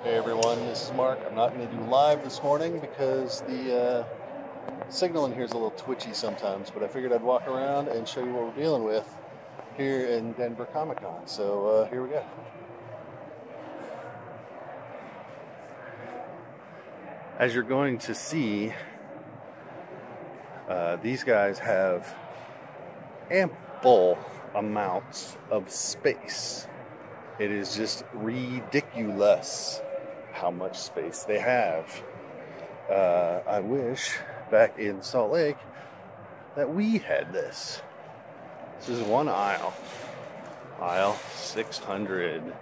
Hey everyone, this is Mark. I'm not going to do live this morning because the signal in here is a little twitchy sometimes, but I figured I'd walk around and show you what we're dealing with here in Denver Comic Con. So here we go. As you're going to see, these guys have ample amounts of space. It is just ridiculous how much space they have. I wish back in Salt Lake that we had this. This is one aisle. Aisle 600.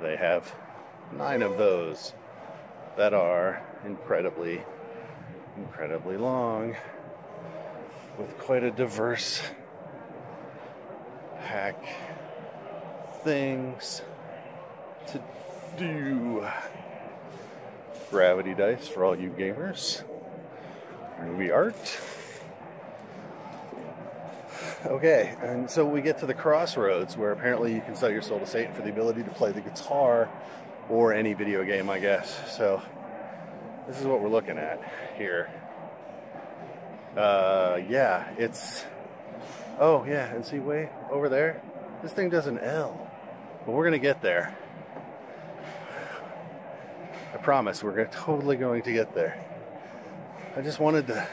They have 9 of those that are incredibly long, with quite a diverse pack things to do. Gravity dice for all you gamers. Movie art. Okay, and so we get to the crossroads where apparently you can sell your soul to Satan for the ability to play the guitar or any video game, I guess. So this is what we're looking at here. Yeah, it's... Oh, yeah, and see way over there? This thing does an L. But we're going to get there. I promise, we're totally going to get there. I just wanted to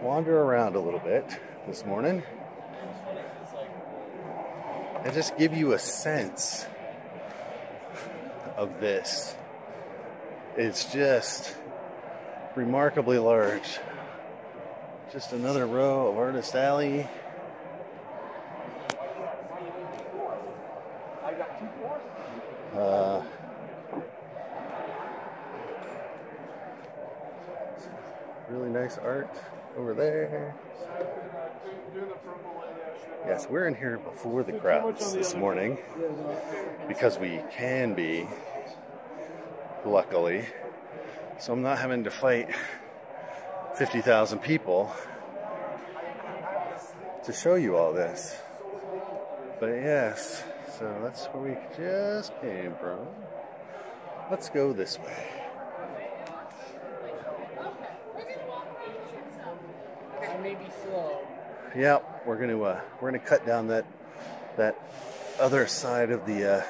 wander around a little bit this morning and just give you a sense of this. It's just remarkably large. Just another row of Artist Alley. Really nice art over there. Yes, we're in here before the crowds this morning because we can be, luckily. So I'm not having to fight 50,000 people to show you all this. But yes, so that's where we just came from. Let's go this way. Maybe slow. Yep, we're gonna cut down that other side of the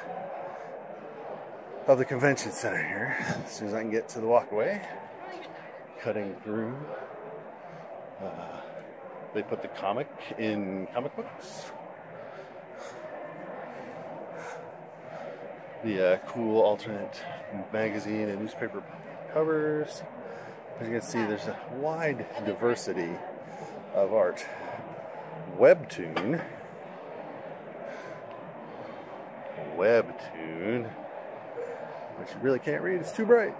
convention center here as soon as I can get to the walkway. Cutting through. They put the comic in comic books. The cool alternate magazine and newspaper covers. As you can see, there's a wide diversity of art. Webtoon, which you really can't read, it's too bright.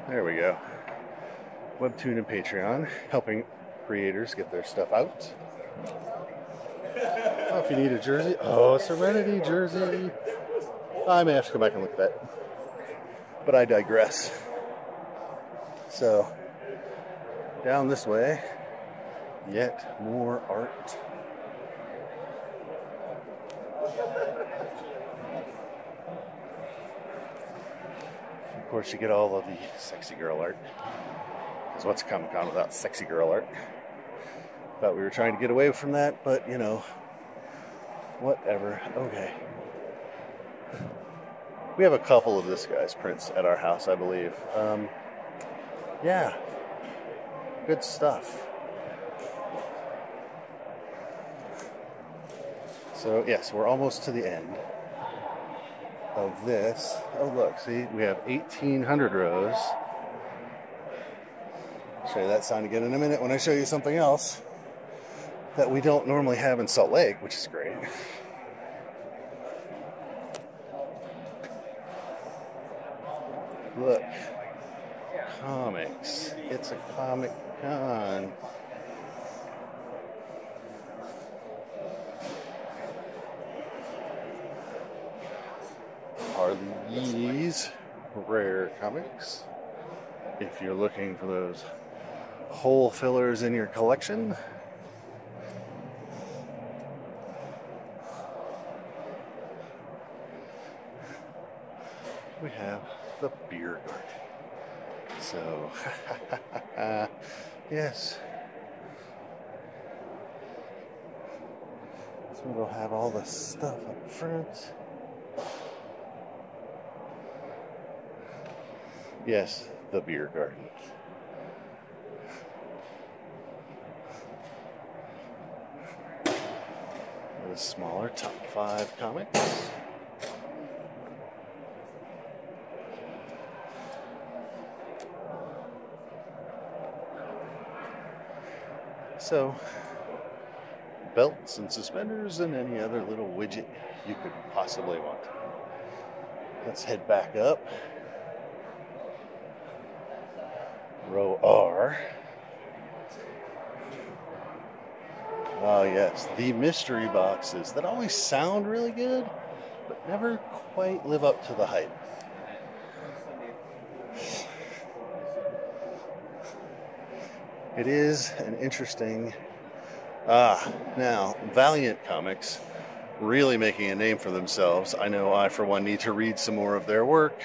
There we go. Webtoon and Patreon, helping creators get their stuff out. Oh, if you need a jersey, oh, Serenity jersey. I may have to go back and look at that, but I digress. So, down this way, yet more art. Of course, you get all of the sexy girl art. Because what's Comic-Con without sexy girl art? Thought we were trying to get away from that, but you know, whatever. Okay. We have a couple of this guy's prints at our house, I believe. Yeah. Good stuff. So, yes, we're almost to the end of this. Oh, look, see, we have 1,800 rows. I'll show you that sign again in a minute when I show you something else that we don't normally have in Salt Lake, which is great. Look, comics. It's a Comic Con. Are these rare comics? If you're looking for those hole fillers in your collection, we have the beer garden. So, yes. So we'll have all the stuff up front. Yes, the beer garden. The smaller top 5 comics. So, belts and suspenders and any other little widget you could possibly want. Let's head back up. Row R. Oh yes, the mystery boxes that always sound really good, but never quite live up to the hype. It is an interesting... now, Valiant Comics really making a name for themselves. I know I, for one, need to read some more of their work,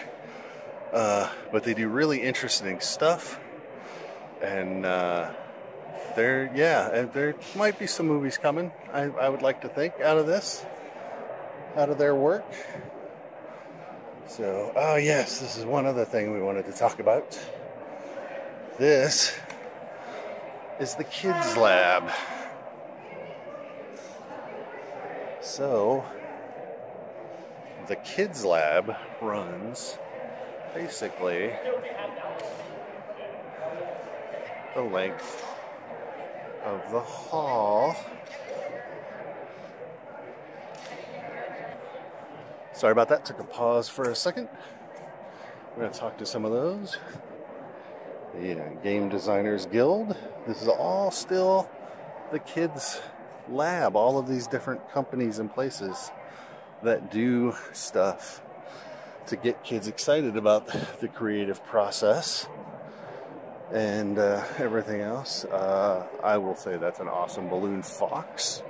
but they do really interesting stuff, and there might be some movies coming, I would like to think, out of their work. So, oh yes, this is one other thing we wanted to talk about. This is the Kids Lab. So, the Kids Lab runs basically the length of the hall. Sorry about that, took a pause for a second. We're going to talk to some of those. The Game Designers Guild. This is all still the Kids Lab. All of these different companies and places that do stuff to get kids excited about the creative process and everything else. I will say that's an awesome balloon fox.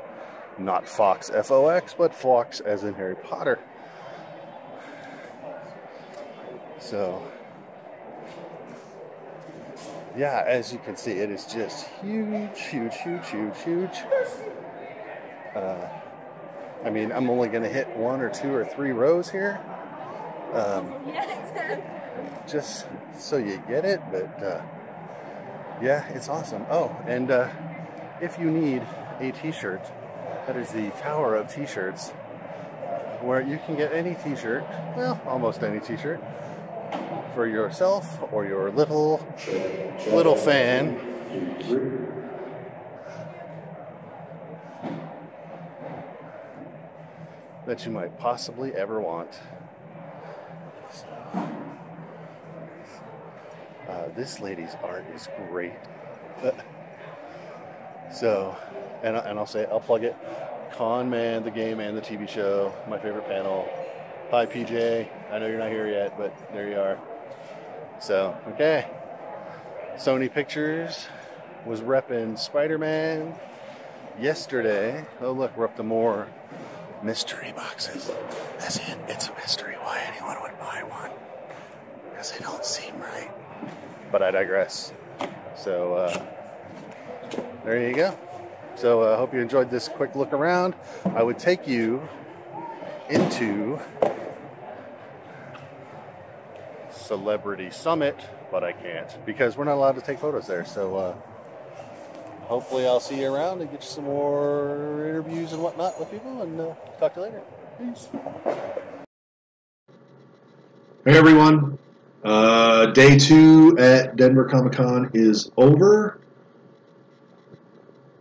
Not Fox, F-O-X, but Fox as in Harry Potter. So, yeah, as you can see, it is just huge, huge, huge, huge, huge. I mean, I'm only going to hit 1 or 2 or 3 rows here. Just so you get it, but yeah, it's awesome. Oh, and if you need a t-shirt, that is the Tower of T-shirts, where you can get any t-shirt, well, almost any t-shirt, for yourself or your little fan. That you might possibly ever want. This lady's art is great. So, and I'll say, I'll plug it. Con Man, the game, and the TV show. My favorite panel. Hi, PJ. I know you're not here yet, but there you are. So, okay. Sony Pictures was repping Spider-Man yesterday. Oh, look, we're up to more mystery boxes. As in, it's a mystery why anyone would buy one. Because they don't seem right. But I digress. So, there you go. So, I hope you enjoyed this quick look around. I would take you into Celebrity Summit, but I can't because we're not allowed to take photos there. So, hopefully I'll see you around and get you some more interviews and whatnot with people, and talk to you later. Peace. Hey everyone, day 2 at Denver Comic Con is over,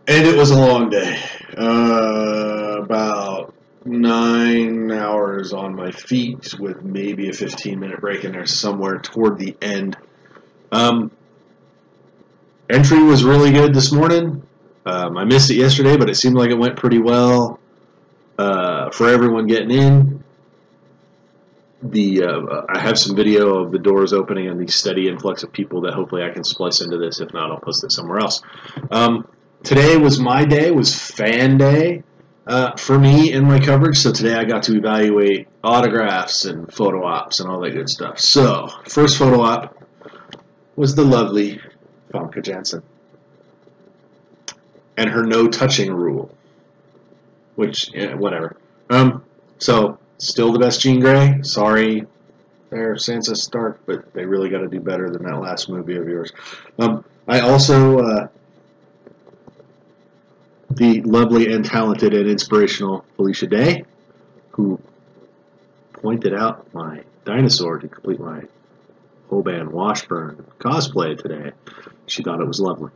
and it was a long day. About 9 hours on my feet with maybe a 15-minute break in there somewhere toward the end. Entry was really good this morning. I missed it yesterday, but it seemed like it went pretty well for everyone getting in. I have some video of the doors opening and the steady influx of people that hopefully I can splice into this. If not, I'll post it somewhere else. Today was my day. It was fan day. For me in my coverage, so today I got to evaluate autographs and photo ops and all that good stuff. So, first photo op was the lovely Famke Janssen and her no touching rule, which, yeah, whatever. So, still the best Jean Grey. Sorry there, Sansa Stark, but they really got to do better than that last movie of yours. I also... the lovely and talented and inspirational Felicia Day, who pointed out my dinosaur to complete my Hoban Washburn cosplay today. She thought it was lovely.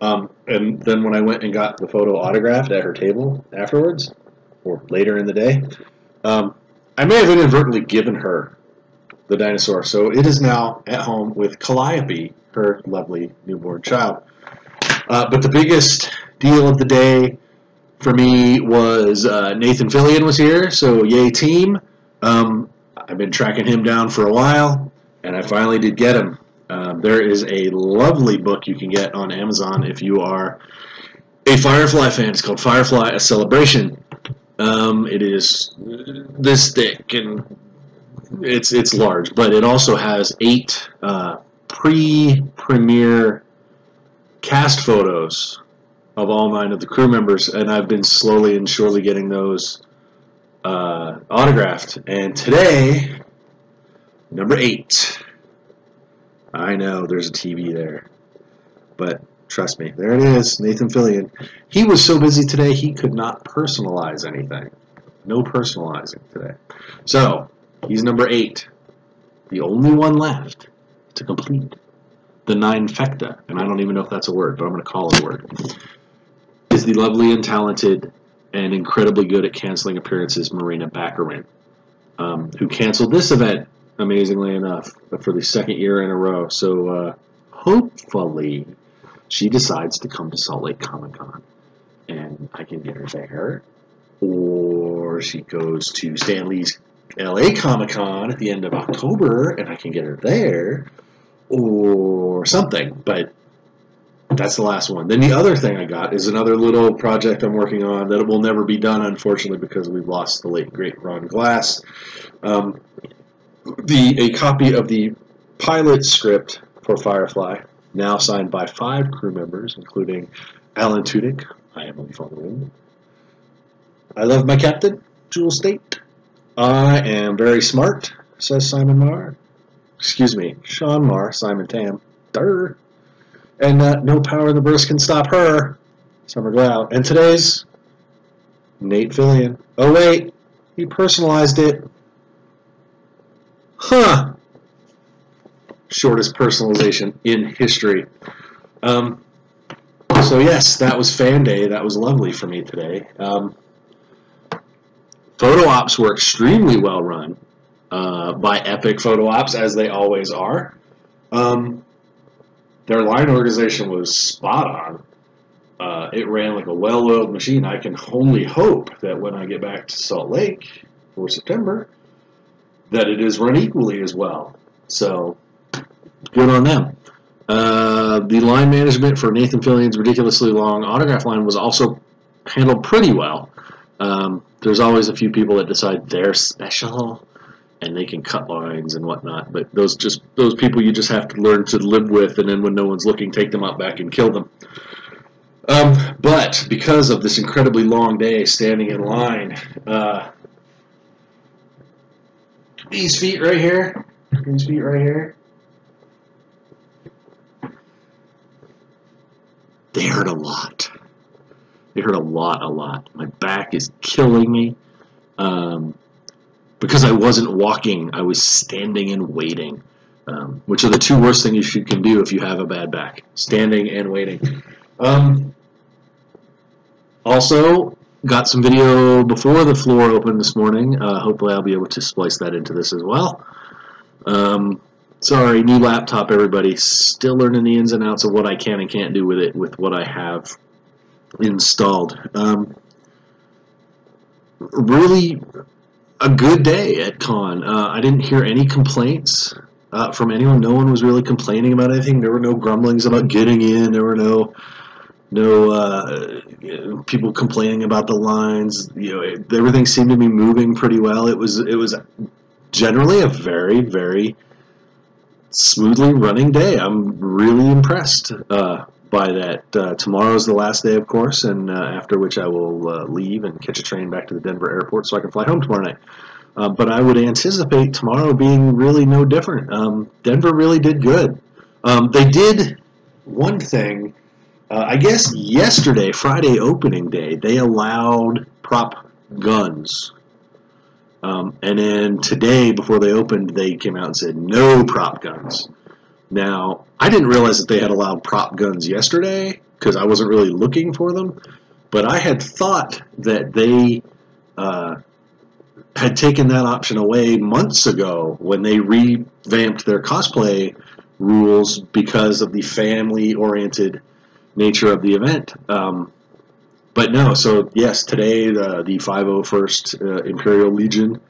And then when I went and got the photo autographed at her table afterwards, or later in the day, I may have inadvertently given her the dinosaur. So it is now at home with Calliope, her lovely newborn child. But the biggest deal of the day for me was Nathan Fillion was here, so yay team. I've been tracking him down for a while, and I finally did get him. There is a lovely book you can get on Amazon if you are a Firefly fan. It's called Firefly: A Celebration. It is this thick, and it's large, but it also has 8 pre-premiere cast photos of all 9 of the crew members, and I've been slowly and surely getting those autographed. And today, number 8. I know there's a TV there, but trust me, there it is, Nathan Fillion. He was so busy today, he could not personalize anything. No personalizing today. So, he's number 8. The only one left to complete the 9-fecta, and I don't even know if that's a word, but I'm going to call it a word, is the lovely and talented and incredibly good at canceling appearances Marina Baccarin, who canceled this event, amazingly enough, for the 2nd year in a row. So hopefully she decides to come to Salt Lake Comic-Con, and I can get her there, or she goes to Stan Lee's LA Comic-Con at the end of October, and I can get her there, or something, but that's the last one. Then the other thing I got is another little project I'm working on that will never be done, unfortunately, because we've lost the late, great Ron Glass. A copy of the pilot script for Firefly, now signed by 5 crew members, including Alan Tudyk. I am on phone. I love my captain, Jewel State. I am very smart, says Simon Marr. Excuse me, Sean Marr, Simon Tam. Durr. And no power in the burst can stop her, Summer Glau. And today's Nate Fillion. Oh wait, he personalized it. Huh. Shortest personalization in history. So yes, that was fan day. That was lovely for me today. Photo ops were extremely well run by Epic Photo Ops, as they always are. Their line organization was spot on. It ran like a well-oiled machine. I can only hope that when I get back to Salt Lake for September, that it is run equally as well. So, good on them. The line management for Nathan Fillion's ridiculously long autograph line was also handled pretty well. There's always a few people that decide they're special and they can cut lines and whatnot, but those people you just have to learn to live with, and then when no one's looking, take them out back and kill them. But because of this incredibly long day standing in line, these feet right here, they hurt a lot. They hurt a lot. My back is killing me. Because I wasn't walking, I was standing and waiting, which are the 2 worst things you can do if you have a bad back, standing and waiting. Also, got some video before the floor opened this morning. Hopefully I'll be able to splice that into this as well. Sorry, new laptop, everybody. Still learning the ins and outs of what I can and can't do with it, with what I have installed. Really a good day at con. I didn't hear any complaints from anyone. No one was really complaining about anything. There were no grumblings about getting in. There were no no people complaining about the lines. Everything seemed to be moving pretty well. It was generally a very, very smoothly running day. I'm really impressed by that. Tomorrow's the last day, of course, and after which I will leave and catch a train back to the Denver airport so I can fly home tomorrow night. But I would anticipate tomorrow being really no different. Denver really did good. They did one thing. I guess yesterday, Friday opening day, they allowed prop guns. And then today, before they opened, they came out and said no prop guns. Now, I didn't realize that they had allowed prop guns yesterday because I wasn't really looking for them. But I had thought that they had taken that option away months ago when they revamped their cosplay rules because of the family-oriented nature of the event. But no, so yes, today the 501st Imperial Legion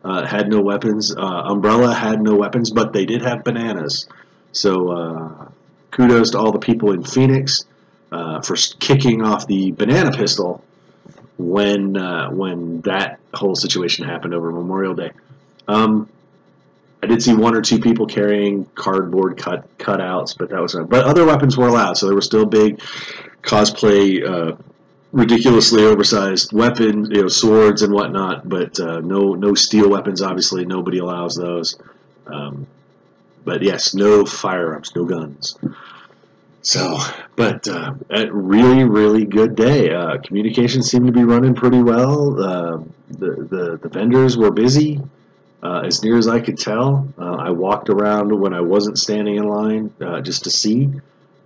had no weapons. Umbrella had no weapons, but they did have bananas. So kudos to all the people in Phoenix for kicking off the banana pistol when that whole situation happened over Memorial Day. I did see one or two people carrying cardboard cutouts, but that was not. But other weapons were allowed, so there were still big cosplay, ridiculously oversized weapons, swords and whatnot. But no steel weapons. Obviously, nobody allows those. But yes, no firearms, no guns. So, but a really, really good day. Communications seemed to be running pretty well. The vendors were busy. As near as I could tell, I walked around when I wasn't standing in line just to see,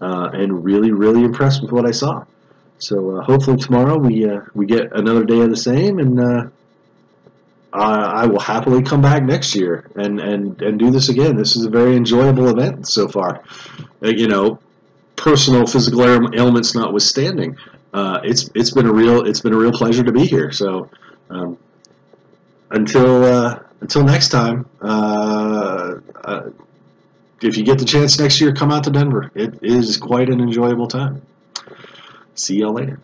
and really, really impressed with what I saw. So hopefully tomorrow we get another day of the same, and I will happily come back next year and do this again. This is a very enjoyable event so far. Personal physical ailments notwithstanding, it's been a real pleasure to be here. So until next time, if you get the chance next year, come out to Denver. It is quite an enjoyable time. See y'all later.